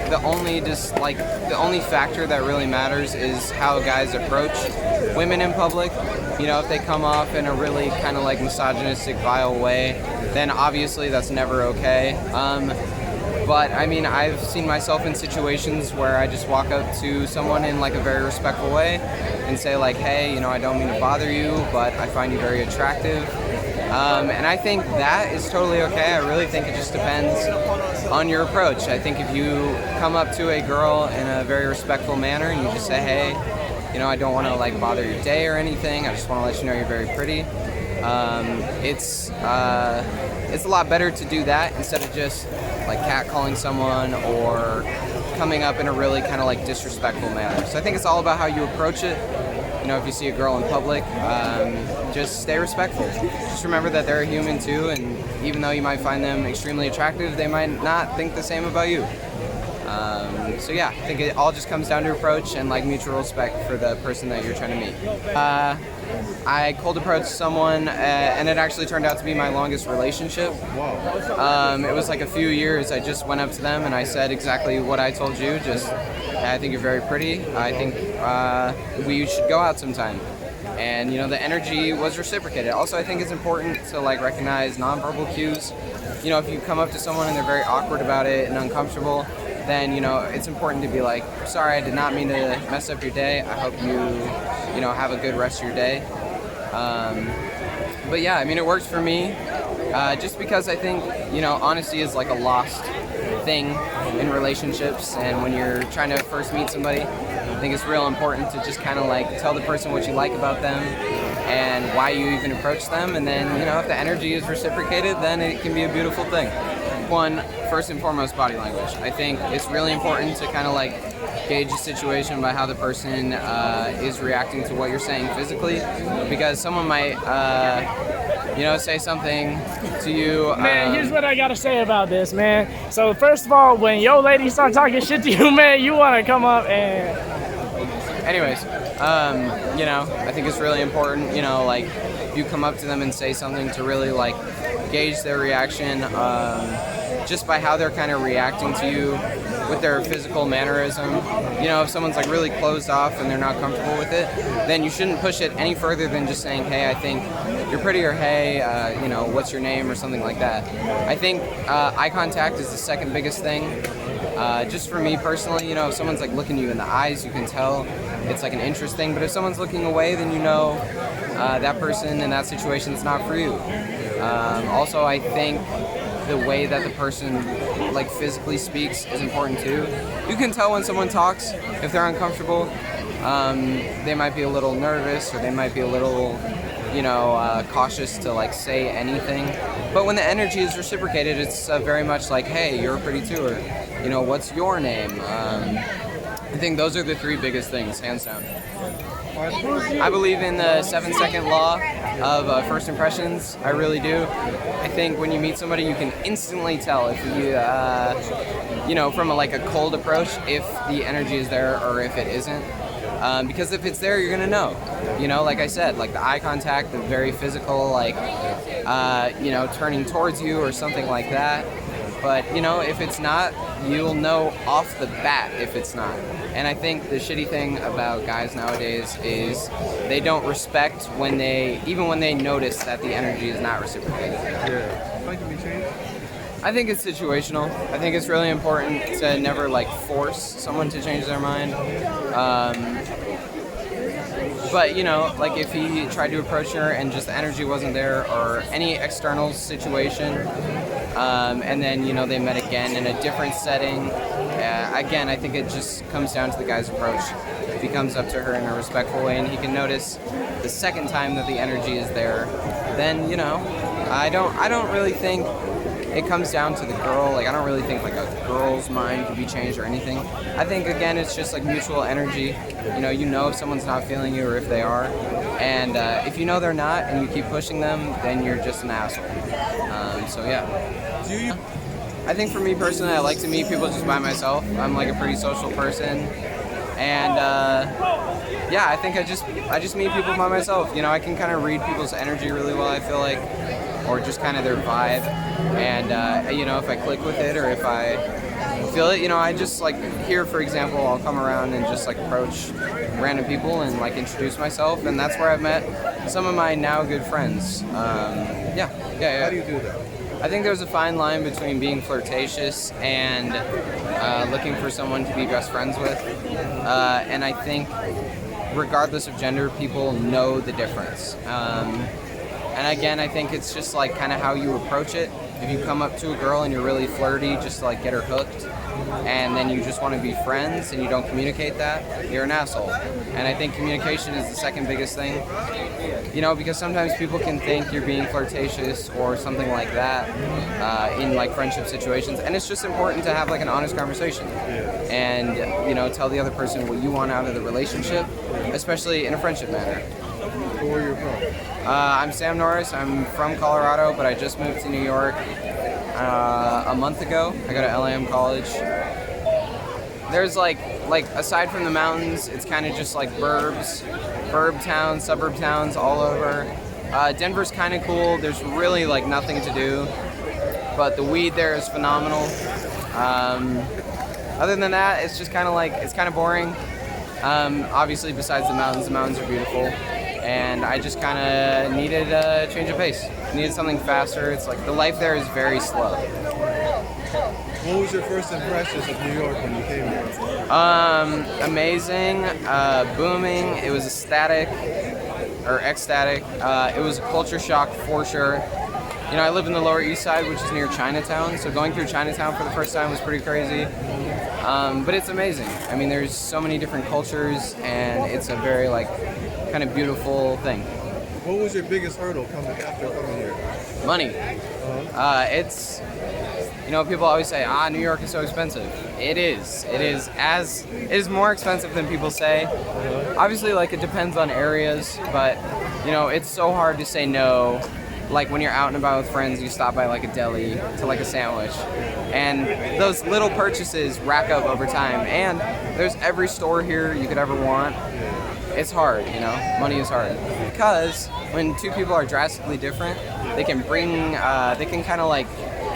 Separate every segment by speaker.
Speaker 1: the only factor that really matters is how guys approach women in public. You know, if they come off in a really kind of like misogynistic, vile way, then obviously that's never okay. But I mean, I've seen myself in situations where I just walk up to someone in like a very respectful way and say like, hey, you know, I don't mean to bother you, but I find you very attractive. And I think that is totally okay. I really think it just depends on your approach. I think if you come up to a girl in a very respectful manner and you just say, hey, you know, I don't want to like bother your day or anything. I just want to let you know you're very pretty. It's a lot better to do that instead of just like catcalling someone or coming up in a really kind of like disrespectful manner. So I think it's all about how you approach it. You know, if you see a girl in public, just stay respectful. Just remember that they're a human too, and even though you might find them extremely attractive, they might not think the same about you. So yeah, I think it all just comes down to approach and like mutual respect for the person that you're trying to meet. I cold approached someone, and it actually turned out to be my longest relationship. It was like a few years. I just went up to them and I said exactly what I told you. Just, I think you're very pretty. I think we should go out sometime. And you know, the energy was reciprocated. Also, I think it's important to like recognize nonverbal cues. You know, if you come up to someone and they're very awkward about it and uncomfortable, then, you know, it's important to be like, sorry, I did not mean to mess up your day. I hope you know, have a good rest of your day. But yeah, I mean, it works for me, just because I think, you know, honesty is like a lost thing in relationships. And when you're trying to first meet somebody, I think it's real important to just kind of like tell the person what you like about them and why you even approach them. And then, you know, if the energy is reciprocated, then it can be a beautiful thing. One, first and foremost, body language. I think it's really important to kind of like gauge the situation by how the person is reacting to what you're saying physically, because someone might, you know, say something to you.
Speaker 2: Man, here's what I gotta say about this, man. So first of all, when your lady start talking shit to you, man, you wanna come up and...
Speaker 1: Anyways, you know, I think it's really important, you know, like you come up to them and say something to really like gauge their reaction, just by how they're kind of reacting to you with their physical mannerism. You know, if someone's like really closed off and they're not comfortable with it, then you shouldn't push it any further than just saying, hey, I think you're pretty, or hey, you know, what's your name, or something like that. I think eye contact is the second biggest thing. Just for me personally, you know, if someone's like looking you in the eyes, you can tell it's like an interest thing. But if someone's looking away, then you know that person in that situation is not for you. Also, I think the way that the person like physically speaks is important too. You can tell when someone talks if they're uncomfortable. They might be a little nervous, or they might be a little, you know, cautious to like say anything. But when the energy is reciprocated, it's very much like, hey, you're pretty too, or, you know, what's your name? I think those are the three biggest things, hands down. I believe in the 7-second law of first impressions. I really do. I think when you meet somebody, you can instantly tell if you, you know, from like a cold approach, if the energy is there or if it isn't. Because if it's there, you're gonna know. You know, like I said, like the eye contact, the very physical, like, you know, turning towards you or something like that. But, you know, if it's not, you'll know off the bat if it's not. And I think the shitty thing about guys nowadays is they don't respect when even when they notice that the energy is not reciprocated. I think it's situational. I think it's really important to never like force someone to change their mind. But, you know, like if he tried to approach her and just the energy wasn't there, or any external situation, and then, you know, they met again in a different setting, again, I think it just comes down to the guy's approach. If he comes up to her in a respectful way and he can notice the second time that the energy is there, then, you know, I don't really think it comes down to the girl. Like, I don't really think like a girl's mind can be changed or anything. I think, again, it's just like mutual energy. You know if someone's not feeling you or if they are. And if you know they're not and you keep pushing them, then you're just an asshole. So yeah. I think for me personally, I like to meet people just by myself. I'm like a pretty social person. And yeah, I think I just meet people by myself. You know, I can kind of read people's energy really well, I feel like, or just kind of their vibe. And you know, if I click with it, or if I feel it. You know, I just like here, for example, I'll come around and just like approach random people and like introduce myself, and that's where I've met some of my now good friends. Yeah.
Speaker 3: How do you do that?
Speaker 1: I think there's a fine line between being flirtatious and looking for someone to be best friends with, and I think regardless of gender, people know the difference. And again, I think it's just like kind of how you approach it. If you come up to a girl and you're really flirty, just to like get her hooked, and then you just want to be friends and you don't communicate that, you're an asshole. And I think communication is the second biggest thing. You know, because sometimes people can think you're being flirtatious or something like that in like friendship situations, and it's just important to have like an honest conversation and, you know, tell the other person what you want out of the relationship, especially in a friendship manner.
Speaker 3: Where are you from?
Speaker 1: I'm Sam Noris. I'm from Colorado, but I just moved to New York a month ago. I go to LAM College. There's like aside from the mountains, it's kind of just like burb towns, suburb towns all over. Denver's kind of cool. There's really like nothing to do, but the weed there is phenomenal. Other than that, it's just kind of like, it's kind of boring. Obviously, besides the mountains are beautiful. And I just kind of needed a change of pace. Needed something faster. It's like the life there is very slow.
Speaker 3: What was your first impressions of New York when you came here?
Speaker 1: Amazing, booming. It was ecstatic. It was a culture shock for sure. You know, I live in the Lower East Side, which is near Chinatown. So going through Chinatown for the first time was pretty crazy. But it's amazing. I mean, there's so many different cultures, and it's a very like kind of beautiful thing.
Speaker 3: What was your biggest hurdle after coming here?
Speaker 1: Money. It's, you know, people always say, New York is so expensive. It is. It is more expensive than people say. Obviously, like, it depends on areas, but, you know, it's so hard to say no. Like, when you're out and about with friends, you stop by, like, a deli to, like, a sandwich. And those little purchases rack up over time. And there's every store here you could ever want. It's hard, you know, money is hard. Because when two people are drastically different, they can kind of like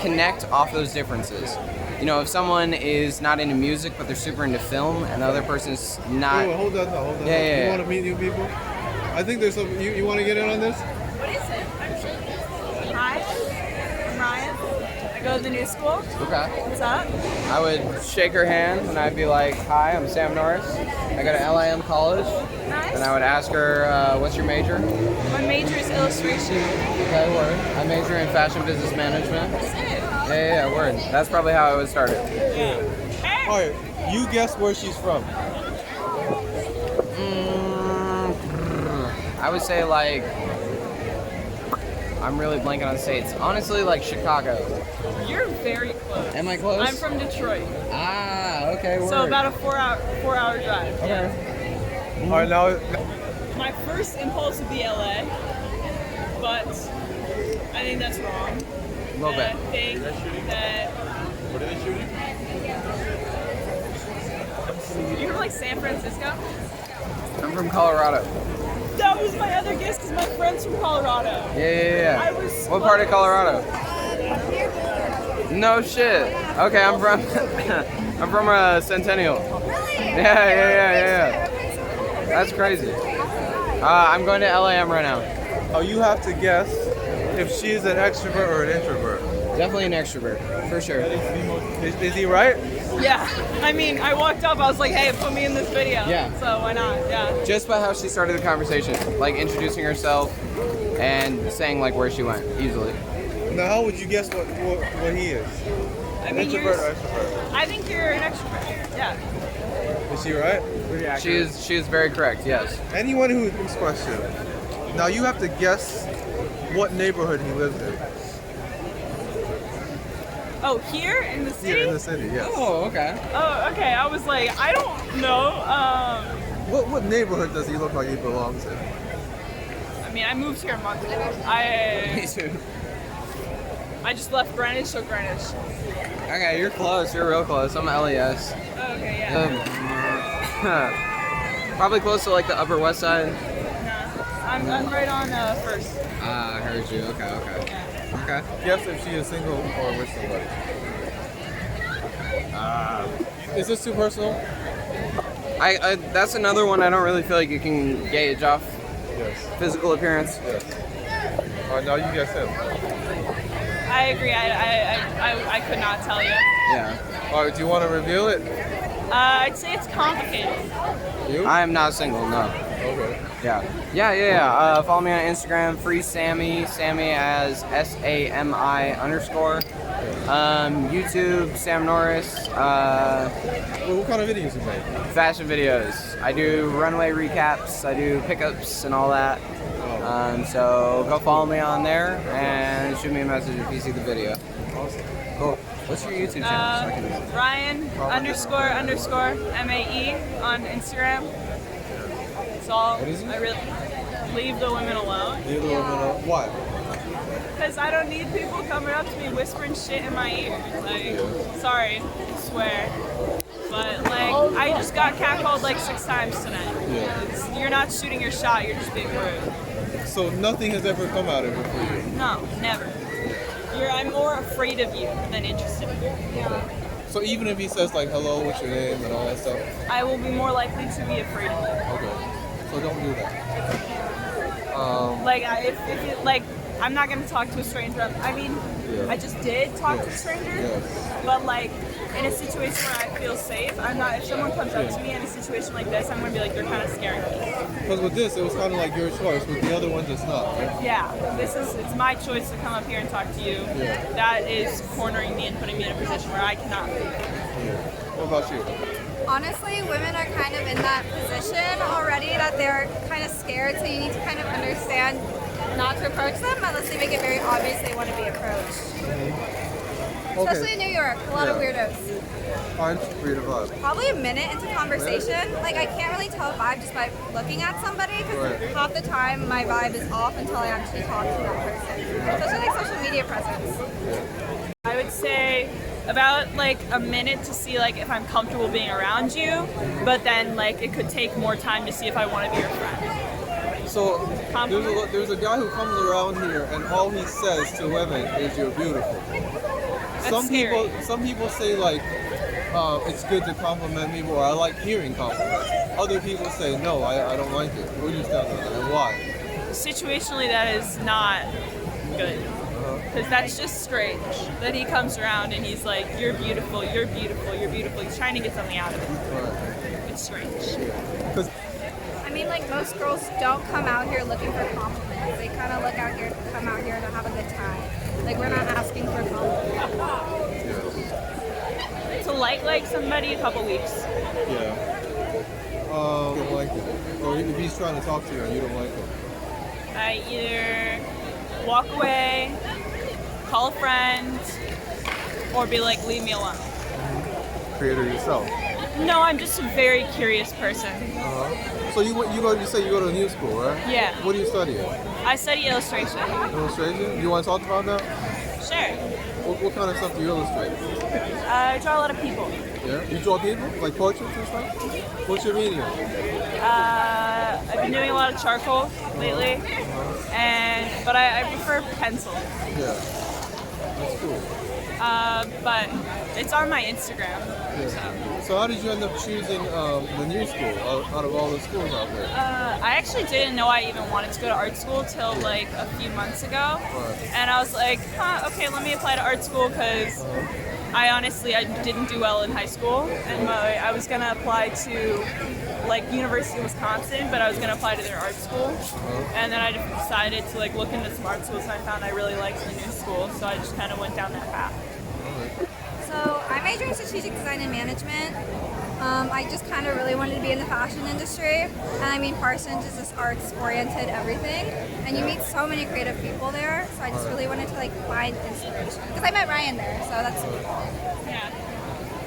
Speaker 1: connect off those differences. You know, if someone is not into music, but they're super into film, and the other person's not.
Speaker 3: Wait, hold on.
Speaker 1: Yeah.
Speaker 3: You want to meet new people? I think there's some, you want to get in on this?
Speaker 4: What is it? Hi, I'm Ryan. I go to the new school.
Speaker 1: Okay.
Speaker 4: What's up?
Speaker 1: I would shake her hand and I'd be like, hi, I'm Sam Norris. I go to LAM College.
Speaker 4: Nice.
Speaker 1: And I would ask her, what's your major?
Speaker 4: My major is illustration.
Speaker 1: Okay, word. I major in fashion business management. Yeah, word. That's probably how I would start it.
Speaker 3: All right, you guess where she's from.
Speaker 1: I would say like, I'm really blanking on states. Honestly, like Chicago.
Speaker 4: You're very close.
Speaker 1: Am I close?
Speaker 4: I'm from Detroit.
Speaker 1: Okay, word.
Speaker 4: So about a four hour drive.
Speaker 1: Okay.
Speaker 4: Yeah.
Speaker 3: All right, now.
Speaker 4: My first impulse would be LA, but I think that's wrong.
Speaker 1: A little bit.
Speaker 4: I think that.
Speaker 3: What are they shooting?
Speaker 4: You're from like San Francisco?
Speaker 1: I'm from Colorado.
Speaker 4: That was my other guess because my friend's from Colorado.
Speaker 1: Yeah.
Speaker 4: I was
Speaker 1: What part of
Speaker 4: close.
Speaker 1: Colorado? No shit. Okay, I'm from I'm from Centennial. Yeah. That's crazy. I'm going to LAM right now.
Speaker 3: Oh, you have to guess if she's an extrovert or an introvert.
Speaker 1: Definitely an extrovert, for sure.
Speaker 3: Is he right?
Speaker 4: Yeah. I mean, I walked up, I was like, hey, put me in this video.
Speaker 1: Yeah.
Speaker 4: So why not? Yeah.
Speaker 1: Just by how she started the conversation, like introducing herself and saying like where she went, easily.
Speaker 3: Now, how would you guess what he is?
Speaker 4: I mean,
Speaker 3: Introvert or extrovert?
Speaker 4: I think you're an extrovert. Yeah.
Speaker 3: Is she right?
Speaker 1: She is very correct, yes.
Speaker 3: Anyone who this question. Now you have to guess what neighborhood he lives in.
Speaker 4: Oh, here in the city?
Speaker 3: Here in the city, yes.
Speaker 1: Oh, okay.
Speaker 4: Oh, okay. I was like, I don't know.
Speaker 3: What neighborhood does he look like he belongs in?
Speaker 4: I mean, I moved here a month ago.
Speaker 1: Me too.
Speaker 4: I just left Greenwich, so Greenwich.
Speaker 1: Okay, you're close. You're real close. I'm LES.
Speaker 4: Oh, okay, yeah.
Speaker 1: Probably close to like the Upper West Side.
Speaker 4: No, I'm right on First.
Speaker 1: I heard you. Okay.
Speaker 3: Guess if she is single or with somebody. Is this too personal?
Speaker 1: I that's another one I don't really feel like you can gauge off
Speaker 3: Yes.
Speaker 1: physical appearance.
Speaker 3: Yes. All right, now you guess him.
Speaker 4: I agree. I could not tell you.
Speaker 1: Yeah.
Speaker 3: All right, do you want to reveal it?
Speaker 4: I'd say it's complicated.
Speaker 3: You?
Speaker 1: I am not single, no.
Speaker 3: Okay.
Speaker 1: Yeah. Follow me on Instagram, free Sammy as SAMI_. YouTube, Sam Noris.
Speaker 3: Well, what kind of videos you make?
Speaker 1: Fashion videos. I do runway recaps, I do pickups and all that. So go follow me on there and shoot me a message if you see the video.
Speaker 3: Awesome.
Speaker 1: Cool. What's your YouTube channel? So I can-
Speaker 4: Ryan__MAE on Instagram. It's all.
Speaker 3: What is it?
Speaker 4: I really leave the women alone.
Speaker 3: The other woman, why?
Speaker 4: Because I don't need people coming up to me whispering shit in my ear. Like, sorry, I swear. But like, I just got catcalled like 6 times tonight.
Speaker 3: Yeah.
Speaker 4: You're not shooting your shot. You're just being rude.
Speaker 3: So nothing has ever come out of it for you?
Speaker 4: No, never. I'm more afraid of you than interested in you.
Speaker 3: So even if he says like, hello, what's your name, and all that stuff?
Speaker 4: I will be more likely to be afraid of you.
Speaker 3: Okay. So don't do that.
Speaker 4: Like, if you, like, I'm not gonna talk to a stranger. I mean,
Speaker 3: Yeah.
Speaker 4: I just did talk to a
Speaker 3: Yes.
Speaker 4: stranger,
Speaker 3: Yes.
Speaker 4: but like in a situation where I feel safe, I'm not. If someone comes up to me in a situation like this, I'm gonna be like, you're kind of scaring me.
Speaker 3: Because with this, it was kind of like your choice. With the other ones, it's not. Right?
Speaker 4: Yeah, it's my choice to come up here and talk to you.
Speaker 3: Yeah.
Speaker 4: That is cornering me and putting me in a position where I cannot leave.
Speaker 3: Yeah. What about you?
Speaker 5: Honestly, women are kind of in that position already that they're kind of scared, so you need to kind of understand not to approach them unless they make it very obvious they want to be approached. Especially in New York, a lot of weirdos.
Speaker 3: Fine, read a vibe.
Speaker 5: Probably a minute into conversation, like I can't really tell a vibe just by looking at somebody because
Speaker 3: Right.
Speaker 5: half the time my vibe is off until I actually talk to that person. Especially like social media presence.
Speaker 4: I would say about like a minute to see like if I'm comfortable being around you, but then like it could take more time to see if I want to be your friend.
Speaker 3: So there's a guy who comes around here, and all he says to women is, "You're beautiful."
Speaker 4: That's scary.
Speaker 3: Some people say like, it's good to compliment me, or I like hearing compliments. Other people say, no, I don't like it. Where do you stand on that, and why?
Speaker 4: Situationally, that is not good. Because that's just strange that he comes around and he's like, you're beautiful, you're beautiful, you're beautiful. He's trying to get something out of it.
Speaker 3: Right.
Speaker 4: It's strange.
Speaker 3: Because
Speaker 5: I mean, like most girls don't come out here looking for compliments. They kind of come out here to have a good time. Like we're not asking for compliments.
Speaker 4: To like somebody a couple weeks.
Speaker 3: yeah, you don't like it, or if he's trying to talk to you and you don't like it.
Speaker 4: I either walk away, call a friend, or be like, leave me alone.
Speaker 3: Creator yourself.
Speaker 4: No, I'm just a very curious person.
Speaker 3: So you say you go to new school, right?
Speaker 4: Yeah.
Speaker 3: What do you study?
Speaker 4: I study illustration.
Speaker 3: Illustration. You want to talk about that?
Speaker 4: Sure.
Speaker 3: What kind of stuff do you illustrate?
Speaker 4: I draw a lot of people.
Speaker 3: Yeah. You draw people, like portraits and stuff. What's your medium?
Speaker 4: I've been doing a lot of charcoal lately, but I prefer pencil.
Speaker 3: Yeah. That's cool.
Speaker 4: But it's on my Instagram.
Speaker 3: So how did you end up choosing the new school out of all the schools out there?
Speaker 4: I actually didn't know I even wanted to go to art school till like a few months ago, and I was like, okay, let me apply to art school because I didn't do well in high school, and I was gonna apply to like University of Wisconsin, but I was gonna apply to their art school, and then I decided to like look into some art schools, and I found I really liked the new school, so I just kind of went down that path.
Speaker 5: So I majored in strategic design and management. I just kind of really wanted to be in the fashion industry. And I mean, Parsons is this arts-oriented everything. And you meet so many creative people there. So I just really wanted to like find inspiration. Because I met Ryan there, so that's cool.
Speaker 4: Yeah.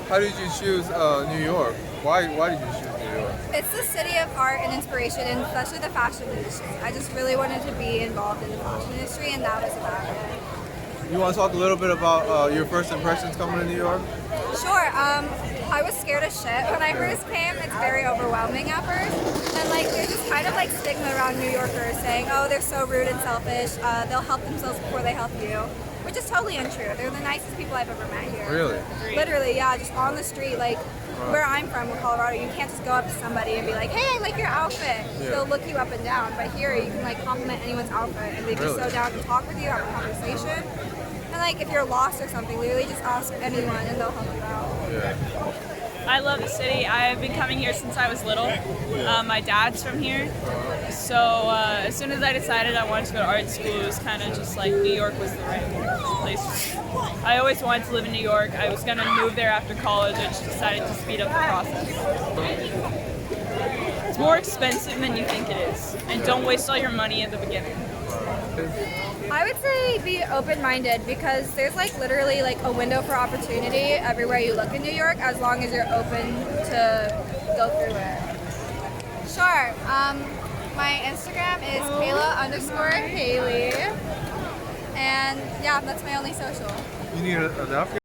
Speaker 3: How did you choose New York? Why did you choose New York?
Speaker 5: It's the city of art and inspiration, and especially the fashion industry. I just really wanted to be involved in the fashion industry, and that was about it.
Speaker 3: You want to talk a little bit about your first impressions coming to New York?
Speaker 5: Sure. I was scared as shit when I first came. It's very overwhelming at first. And like there's this kind of like stigma around New Yorkers saying, oh, they're so rude and selfish. They'll help themselves before they help you. which is totally untrue. They're the nicest people I've ever met here.
Speaker 3: Really?
Speaker 5: Literally, yeah, just on the street, like where I'm from in Colorado, you can't just go up to somebody and be like, hey, I like your outfit.
Speaker 3: Yeah.
Speaker 5: They'll look you up and down. But here, you can like compliment anyone's outfit and they'd be
Speaker 3: Really?
Speaker 5: so down to talk with you, have a conversation. And like if you're lost or something, literally just ask anyone and they'll help you out.
Speaker 3: Yeah.
Speaker 4: I love the city. I've been coming here since I was little. My dad's from here. So as soon as I decided I wanted to go to art school, it was kind of just like New York was the right place for me. I always wanted to live in New York. I was going to move there after college. I just decided to speed up the process. It's more expensive than you think it is. And don't waste all your money at the beginning.
Speaker 5: I would say be open-minded because there's like literally like a window for opportunity everywhere you look in New York as long as you're open to go through it. Sure. My Instagram is Kayla_Hailey. And yeah, that's my only social.
Speaker 3: You need a napkin?